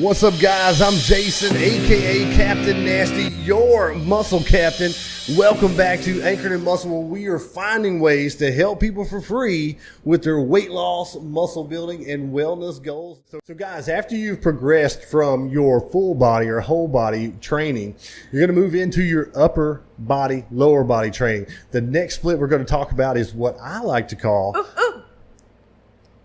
What's up, guys? I'm Jason, aka Captain Nasty, your muscle captain. Welcome back to Anchored in Muscle, where we are finding ways to help people for free with their weight loss, muscle building, and wellness goals. So guys, after you've progressed from your full body or whole body training, you're going to move into your upper body, lower body training. The next split we're going to talk about is what I like to call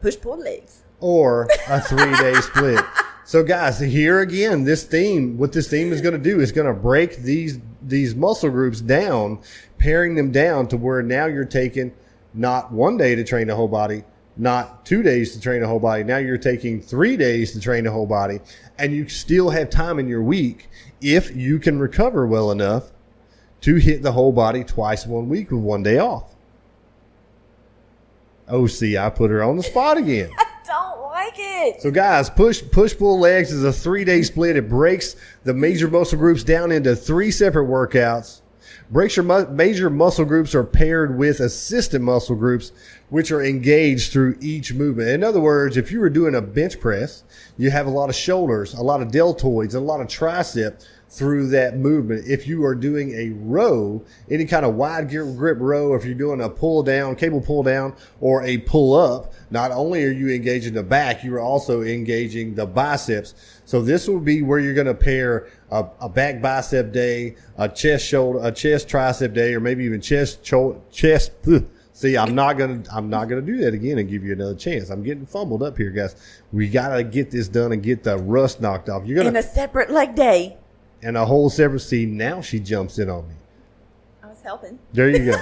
push-pull legs, or a 3-day split. So guys, here again, what this theme is going to do is going to break these muscle groups down, paring them down to where now you're taking not 1 day to train the whole body, not 2 days to train the whole body. Now you're taking 3 days to train the whole body, and you still have time in your week if you can recover well enough to hit the whole body twice 1 week with 1 day off. Oh, see, I put her on the spot again. don't like it. So guys, push-pull legs is a 3-day split. It breaks the major muscle groups down into 3 separate workouts. Breaks your major muscle groups are paired with assistant muscle groups, which are engaged through each movement. In other words, if you were doing a bench press, you have a lot of shoulders, a lot of deltoids, a lot of tricep through that movement. If you are doing a row, any kind of wide grip row, if you're doing a pull down, cable pull down, or a pull up, not only are you engaging the back, you are also engaging the biceps. So this will be where you're going to pair a back bicep day, a chest tricep day, or maybe even chest. See, I'm not gonna do that again and give you another chance. I'm getting fumbled up here, guys. We gotta get this done and get the rust knocked off. You're gonna in a separate leg day. And a whole separate scene. Now she jumps in on me. I was helping. There you go.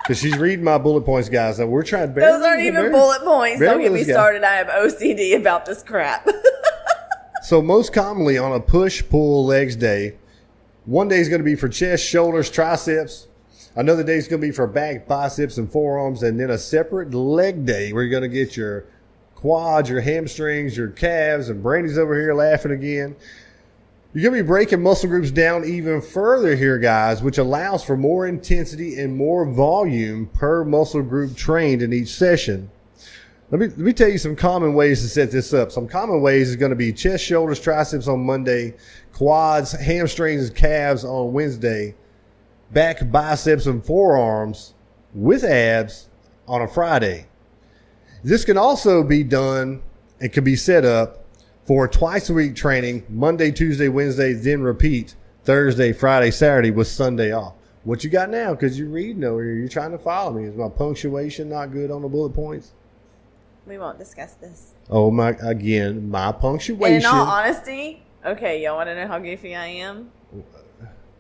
Because she's reading my bullet points, guys. So we're trying to Those aren't even bullet points. Don't get me started. I have OCD about this crap. So most commonly on a push-pull legs day, 1 day is going to be for chest, shoulders, triceps. Another day is going to be for back, biceps, and forearms. And then a separate leg day where you're going to get your quads, your hamstrings, your calves. And Brandi's over here laughing again. You're going to be breaking muscle groups down even further here, guys, which allows for more intensity and more volume per muscle group trained in each session. Let me tell you some common ways to set this up. Some common ways is going to be chest, shoulders, triceps on Monday, quads, hamstrings, and calves on Wednesday, back, biceps, and forearms with abs on a Friday. This can also be done, it can be set up for twice a week training, Monday, Tuesday, Wednesday, then repeat Thursday, Friday, Saturday with Sunday off. What you got now? Because you're reading over here. You're trying to follow me. Is my punctuation not good on the bullet points? We won't discuss this. Oh, my punctuation. In all honesty, okay, y'all want to know how goofy I am?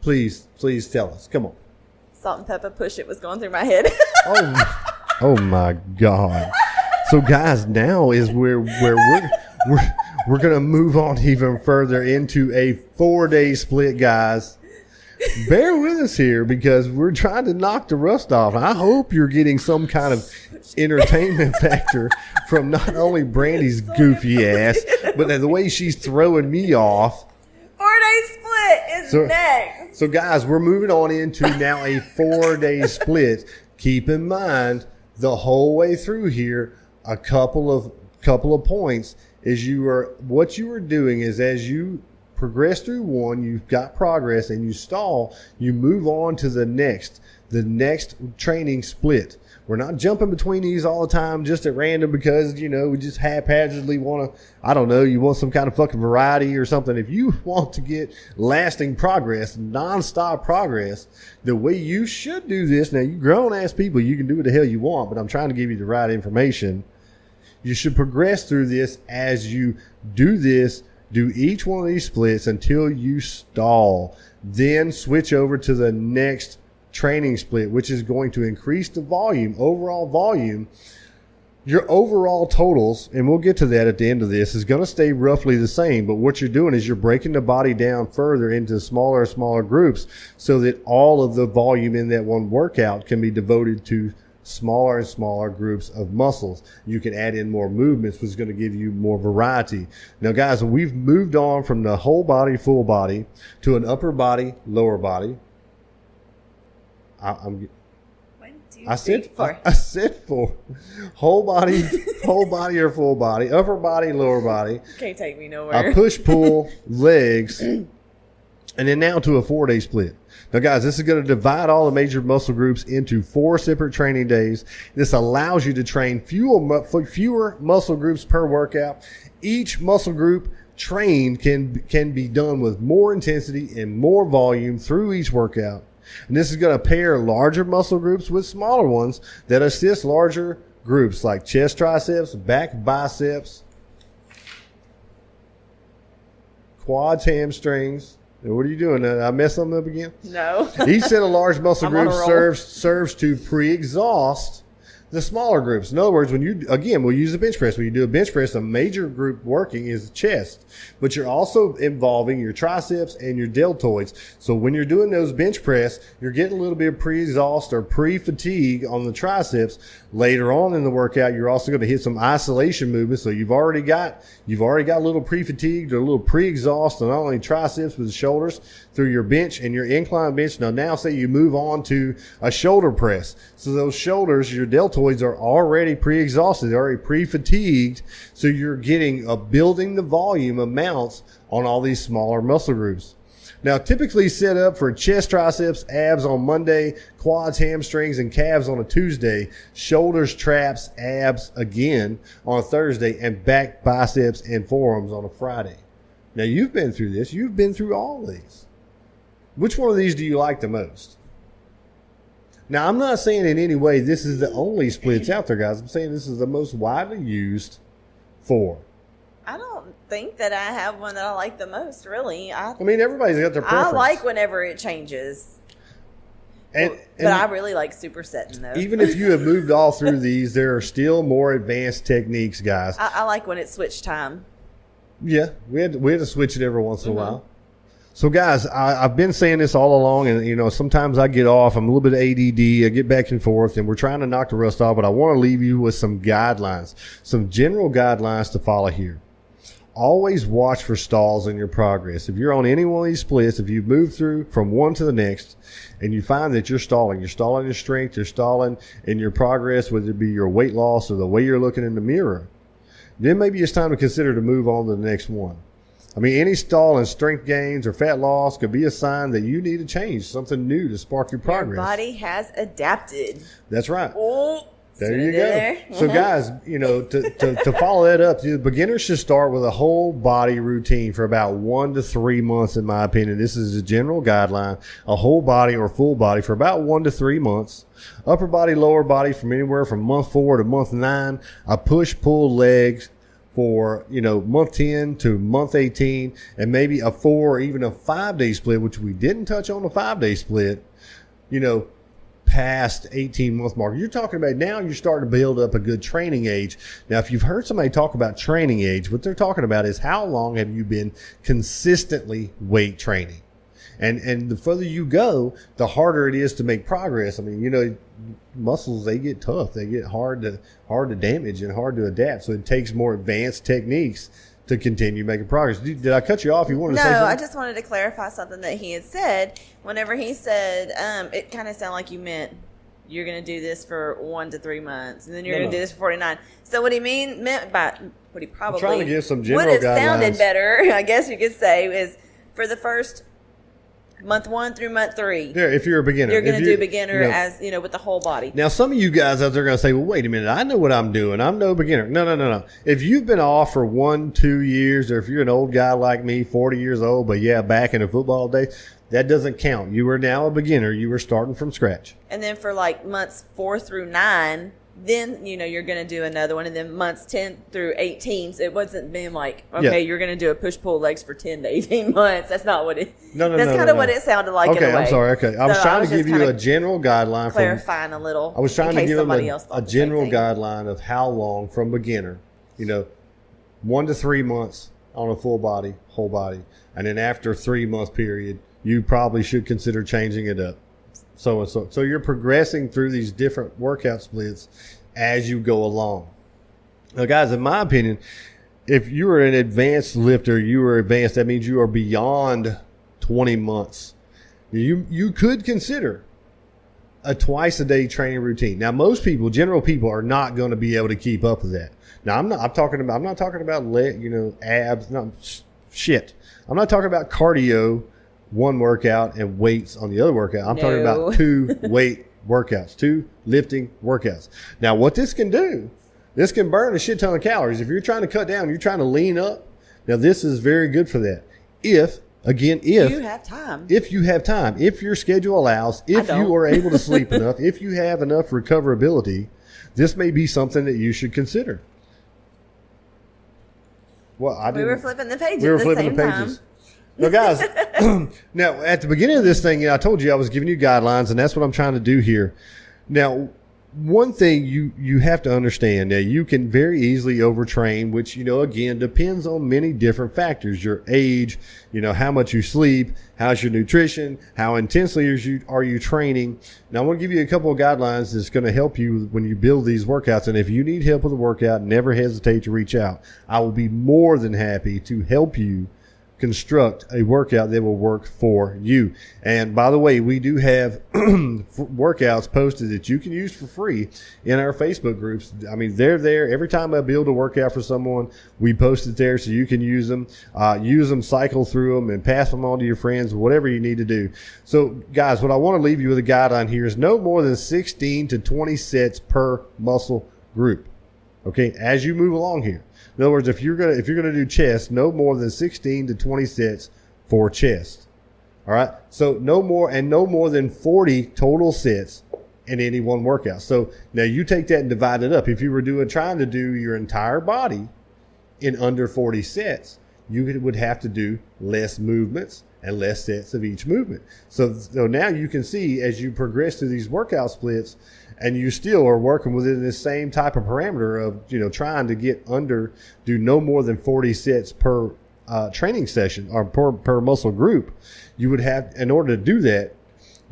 Please tell us. Come on. Salt and pepper push it was going through my head. Oh my God. So guys, now is where we're going to move on even further into a 4-day split, guys. Bear with us here because we're trying to knock the rust off. I hope you're getting some kind of entertainment factor from not only Brandi's goofy ass, but the way she's throwing me off. 4-day split is next. So guys, we're moving on into now a 4-day split. Keep in mind the whole way through here, a couple of points is what you are doing is as you progress through one, you've got progress and you stall, you move on to the next training split. We're not jumping between these all the time just at random because, we just haphazardly want to, you want some kind of fucking variety or something. If you want to get lasting progress, nonstop progress, the way you should do this, now you grown ass people, you can do what the hell you want, but I'm trying to give you the right information. You should progress through this as you do this. Do each one of these splits until you stall. Then switch over to the next training split, which is going to increase the volume, overall volume. Your overall totals, and we'll get to that at the end of this, is going to stay roughly the same. But what you're doing is you're breaking the body down further into smaller and smaller groups so that all of the volume in that one workout can be devoted to smaller and smaller groups of muscles. You can add in more movements, which is going to give you more variety. Now, guys, we've moved on from the whole body, full body, to an upper body, lower body. I said 4. Whole body, whole body or full body, upper body, lower body. Can't take me nowhere. A push-pull, legs, and then now to a 4-day split. Now, guys, this is going to divide all the major muscle groups into 4 separate training days. This allows you to train fewer muscle groups per workout. Each muscle group trained can be done with more intensity and more volume through each workout. And this is going to pair larger muscle groups with smaller ones that assist larger groups like chest, triceps, back, biceps, quads, hamstrings. What are you doing? Did I mess something up again? No. Each set of large muscle groups serves to pre-exhaust the smaller groups. In other words, we'll use a bench press. When you do a bench press, a major group working is the chest, but you're also involving your triceps and your deltoids. So when you're doing those bench press, you're getting a little bit of pre-exhaust or pre-fatigue on the triceps. Later on in the workout, you're also going to hit some isolation movements. So you've already got a little pre-fatigued or a little pre-exhaust on not only triceps but the shoulders through your bench and your incline bench. Now say you move on to a shoulder press. So those shoulders, your deltoids are already pre-exhausted, already pre-fatigued. So you're building the volume amounts on all these smaller muscle groups. Now, typically set up for chest, triceps, abs on Monday, quads, hamstrings, and calves on a Tuesday, shoulders, traps, abs again on a Thursday, and back, biceps, and forearms on a Friday. Now, you've been through this. You've been through all of these. Which one of these do you like the most? Now, I'm not saying in any way this is the only splits out there, guys. I'm saying this is the most widely used for. I don't think that I have one that I like the most, really. I mean, everybody's got their preference. I like whenever it changes. But I really like supersetting, though. Even if you have moved all through these, there are still more advanced techniques, guys. I like when it's switch time. Yeah, we had to switch it every once in a while. So, guys, I've been saying this all along, and, sometimes I get off. I'm a little bit of ADD. I get back and forth, and we're trying to knock the rust off, but I want to leave you with some guidelines, some general guidelines to follow here. Always watch for stalls in your progress. If you're on any one of these splits, if you move through from one to the next and you find that you're stalling your strength, you're stalling in your progress, whether it be your weight loss or the way you're looking in the mirror, then maybe it's time to consider to move on to the next one. I mean, any stall in strength gains or fat loss could be a sign that you need to change something new to spark your progress. Your body has adapted. That's right. Oh, there you go. So, guys, to follow that up, the beginners should start with a whole body routine for about 1 to 3 months, in my opinion. This is a general guideline. A whole body or full body for about 1 to 3 months. Upper body, lower body from anywhere from month 4 to month 9. A push-pull legs for, month 10 to month 18, and maybe a 4 or even a 5-day split, which we didn't touch on the 5-day split, past 18-month mark. You're talking about now you're starting to build up a good training age. Now, if you've heard somebody talk about training age, what they're talking about is how long have you been consistently weight training? And the further you go, the harder it is to make progress. I mean, muscles, they get tough. They get hard to damage and hard to adapt. So it takes more advanced techniques to continue making progress. Did I cut you off? You wanted to say something? No, I just wanted to clarify something that he had said. Whenever he said, it kind of sounded like you meant you're going to do this for 1 to 3 months, and then you're going to do this for 49. So what he meant by what he probably I'm trying to give some general would have guidelines. Sounded better, I guess you could say, is for the first month 1 through month 3. Yeah, if you're a beginner. You're going to do beginner as, with the whole body. Now, some of you guys out there are going to say, well, wait a minute. I know what I'm doing. I'm no beginner. No. If you've been off for 1-2 years, or if you're an old guy like me, 40 years old, but back in the football days, that doesn't count. You are now a beginner. You were starting from scratch. And then for months 4 through 9, then, you're going to do another one. And then months 10 through 18, so it wasn't being you're going to do a push-pull legs for 10 to 18 months. That's not what it – that's kind of what it sounded like in a way. Okay, I'm sorry. Okay. I was trying to give you a general guideline. Clarifying a little. I was trying to give them a general guideline of how long from beginner, 1 to 3 months on a full body, whole body. And then after a 3-month period, you probably should consider changing it up. So you're progressing through these different workout splits as you go along. Now, guys, in my opinion, if you are an advanced lifter, that means you are beyond 20 months. You could consider a twice a day training routine. Now, most people, general people, are not going to be able to keep up with that. Now, I'm not talking about abs, no shit. I'm not talking about cardio, one workout, and weights on the other workout. I'm talking about 2 weight workouts, 2 lifting workouts. Now, what this can do, this can burn a shit ton of calories. If you're trying to cut down, you're trying to lean up. Now, this is very good for that. If you have time, if your schedule allows, if you are able to sleep enough, if you have enough recoverability, this may be something that you should consider. Well, we were flipping the pages at the same time. Now, guys, now at the beginning of this thing, I told you I was giving you guidelines, and that's what I'm trying to do here. Now, one thing you have to understand that you can very easily overtrain, which, again, depends on many different factors. Your age, how much you sleep, how's your nutrition, how intensely are you training. Now, I want to give you a couple of guidelines that's going to help you when you build these workouts. And if you need help with a workout, never hesitate to reach out. I will be more than happy to help you construct a workout that will work for you. And by the way, we do have workouts posted that you can use for free in our Facebook groups. I mean, they're there. Every time I build a workout for someone, we post it there so you can use them, cycle through them, and pass them on to your friends, whatever you need to do. So, guys, what I want to leave you with a guideline here is no more than 16 to 20 sets per muscle group. Okay, as you move along here. In other words, if you're gonna do chest, no more than 16 to 20 sets for chest. All right. So no more than 40 total sets in any one workout. So now you take that and divide it up. If you were trying to do your entire body in under 40 sets, you would have to do less movements and less sets of each movement. So now you can see as you progress through these workout splits, and you still are working within this same type of parameter of, trying to do no more than 40 sets per training session or per muscle group. You would have, in order to do that,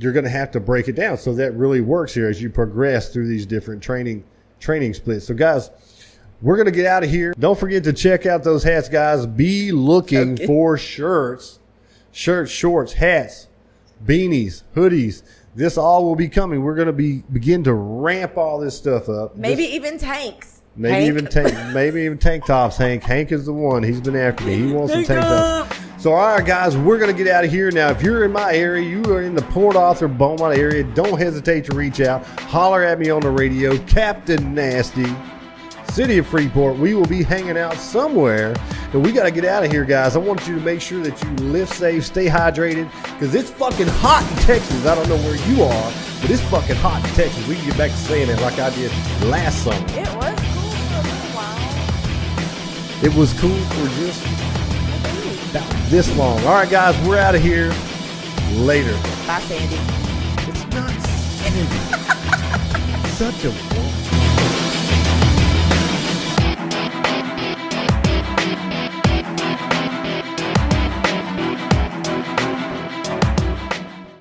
you're going to have to break it down. So that really works here as you progress through these different training splits. So guys, we're going to get out of here. Don't forget to check out those hats, guys. Be looking for shirts, shorts, hats, beanies, hoodies. This all will be coming. We're going to begin to ramp all this stuff up. Maybe even tanks. Maybe even tank tops, Hank. Hank is the one. He's been after me. He wants some tank tops. So, all right, guys, we're going to get out of here. Now, if you're in my area, you are in the Port Arthur, Beaumont area, don't hesitate to reach out. Holler at me on the radio. Captain Nasty, City of Freeport. We will be hanging out somewhere. And we got to get out of here, guys. I want you to make sure that you live safe, stay hydrated, because it's fucking hot in Texas. I don't know where you are, but it's fucking hot in Texas. We can get back to saying it like I did last summer. It was cool for a little while. It was cool for just about this long. All right, guys, we're out of here. Later. Bye, Sandy. It's not Sandy. Such a